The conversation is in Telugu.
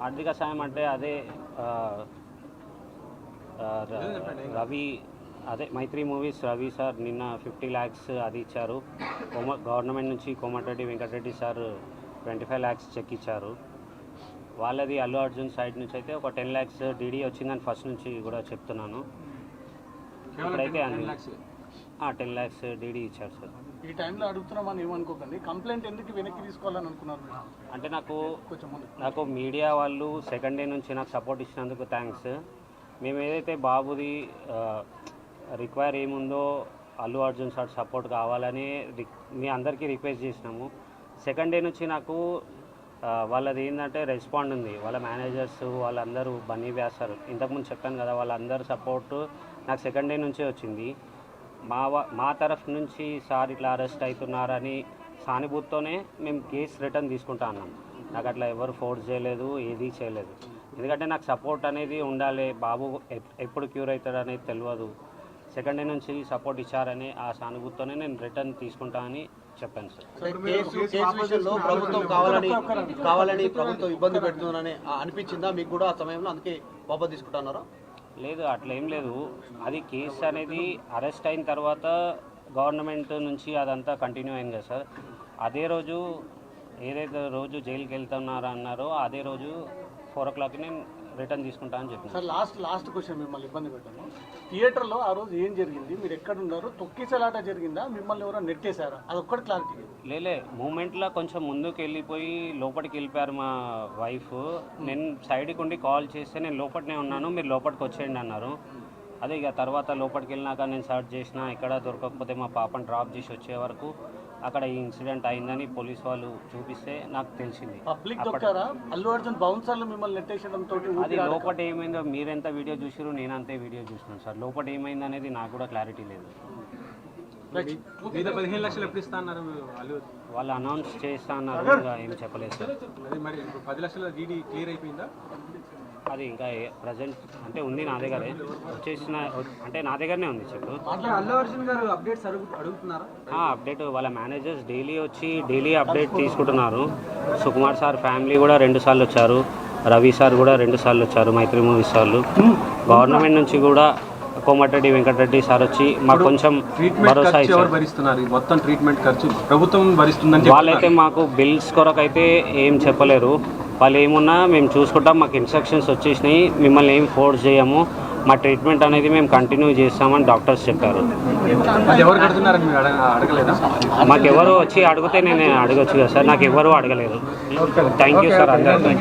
ఆర్థిక సాయం అంటే అదే రవి అదే మైత్రి మూవీస్ రవి సార్ నిన్న 50 lakhs అది ఇచ్చారు. గవర్నమెంట్ నుంచి Komatireddy Venkatreddy sir 25 lakhs cheque ఇచ్చారు. వాళ్ళది అల్లు అర్జున్ సైడ్ నుంచి అయితే ఒక 10 lakhs డీడీ వచ్చిందని ఫస్ట్ నుంచి కూడా చెప్తున్నాను. ఇప్పుడైతే 10 lakhs డీడీ ఇచ్చారు సార్. ఈ టైంలో అడుగుతున్నామని ఏమనుకోకండి, కంప్లైంట్ ఎందుకు వెనక్కి తీసుకోవాలని అనుకున్నారు? అంటే నాకు మీడియా వాళ్ళు సెకండ్ డే నుంచి నాకు సపోర్ట్ ఇచ్చినందుకు థ్యాంక్స్. మేము ఏదైతే బాబుది రిక్వైర్ ఏముందో అల్లు అర్జున్ సార్ సపోర్ట్ కావాలని మీ అందరికీ రిక్వెస్ట్ చేసినాము. సెకండ్ డే నుంచి నాకు వాళ్ళది ఏంటంటే రెస్పాండ్ ఉంది. వాళ్ళ మేనేజర్స్ వాళ్ళందరూ బన్నీ వ్యాసారు ఇంతకుముందు చెప్పాను కదా, వాళ్ళందరూ సపోర్టు నాకు సెకండ్ డే నుంచే వచ్చింది. మా తరఫు నుంచి సార్ ఇట్లా అరెస్ట్ అవుతున్నారని సానుభూతితోనే మేము కేసు రిటర్న్ తీసుకుంటా అన్నాం. నాకు అట్లా ఎవరు ఫోర్స్ చేయలేదు, ఏదీ చేయలేదు. ఎందుకంటే నాకు సపోర్ట్ అనేది ఉండాలి. బాబు ఎప్పుడు క్యూర్ అవుతాడు అనేది తెలియదు. సెకండ్ డే నుంచి సపోర్ట్ ఇచ్చారని ఆ సానుభూతితోనే నేను రిటర్న్ తీసుకుంటా అని చెప్పాను సార్. ప్రభుత్వం కావాలని ప్రభుత్వం ఇబ్బంది పెడుతుందని అనిపించిందా మీకు కూడా ఆ సమయంలో? అందుకే వాపస్ తీసుకుంటున్నారా? లేదు, అట్లా ఏం లేదు. అది కేసు అనేది అరెస్ట్ అయిన తర్వాత గవర్నమెంట్ నుంచి అదంతా కంటిన్యూ అయింది కదా సార్. అదే రోజు ఏదైతే రోజు జైలుకి వెళ్తున్నారో అన్నారో అదే రోజు 4 o'clock నేను రిటర్న్ తీసుకుంటా అని చెప్పాను సార్. లాస్ట్ క్వశ్చన్, మిమ్మల్ని ఇబ్బంది పెట్టాను. థియేటర్లో ఆ రోజు ఏం జరిగింది? మీరు ఎక్కడ ఉన్నారు? తొక్కిసలాట జరిగిందా? మిమ్మల్ని ఎవరో నెట్టేశారా? అది ఒక్కటి క్లారిటీ. లేలే, మూమెంట్లో కొంచెం ముందుకు వెళ్ళిపోయి లోపలికి వెళ్ళిపోయారు మా వైఫ్. నేను సైడ్కి ఉండి కాల్ చేస్తే నేను లోపలనే ఉన్నాను, మీరు లోపలికి వచ్చేయండి అన్నారు. అదే ఇక తర్వాత లోపలికి వెళ్ళినాక నేను సర్చ్ చేసిన, ఎక్కడ దొరకకపోతే మా పాపను డ్రాప్ చేసి వచ్చే వరకు అక్కడ ఈ ఇన్సిడెంట్ అయిందని పోలీస్ వాళ్ళు చూపిస్తే నాకు తెలిసింది. అల్లు అర్జున్ బౌన్సర్లు మిమ్మల్ని నెట్టేసడంతో అది లోపల ఏమైందో మీరెంత వీడియో చూసారు, నేను అంతే వీడియో చూసినాను సార్. లోపల ఏమైంది అనేది నాకు కూడా క్లారిటీ లేదు. 15 లక్షలు ఎప్పుడు ఇస్తా అన్నారు వాళ్ళు అనౌన్స్ చేస్తా అన్నారు, ఇంకా ఏం చెప్పలేదు సార్. మరి 10 లక్షల డీడీ క్లియర్ అయిపోయిందా? అది ఇంకా ప్రజెంట్ అంటే ఉంది నా దగ్గరే, వచ్చేసిన అంటే నా దగ్గరనే ఉంది. చెప్పు. అల్లు అర్జున్ గారు అప్డేట్స్ అడుగుతున్నారా? అప్డేట్ వాళ్ళ మేనేజర్స్ డైలీ అప్డేట్ తీసుకుంటున్నారు. సుకుమార్ సార్ ఫ్యామిలీ కూడా 2 సార్లు వచ్చారు, రవి సార్ కూడా 2 సార్లు వచ్చారు, మైత్రి మూవీస్ వాళ్ళు. గవర్నమెంట్ నుంచి కూడా కోమటిరెడ్డి వెంకటరెడ్డి సార్ వచ్చి మాకు కొంచెం భరోసా ఇచ్చారు. మొత్తం ట్రీట్మెంట్ ఖర్చు ప్రభుత్వం భరిస్తుందని వాళ్ళైతే మాకు బిల్స్ కొరకైతే ఏం చెప్పలేరు. వాళ్ళు ఏమున్నా మేము చూసుకుంటాం, మాకు ఇన్స్ట్రక్షన్స్ వచ్చేసినాయి, మిమ్మల్ని ఏం ఫోర్స్ చేయము, మా ట్రీట్మెంట్ అనేది మేము కంటిన్యూ చేస్తామని డాక్టర్స్ చెప్పారు. మాకు ఎవరు వచ్చి అడిగితే నేను అడగచ్చు కదా సార్, నాకు ఎవరు అడగలేదు. థ్యాంక్ యూ సార్ అందరికీ.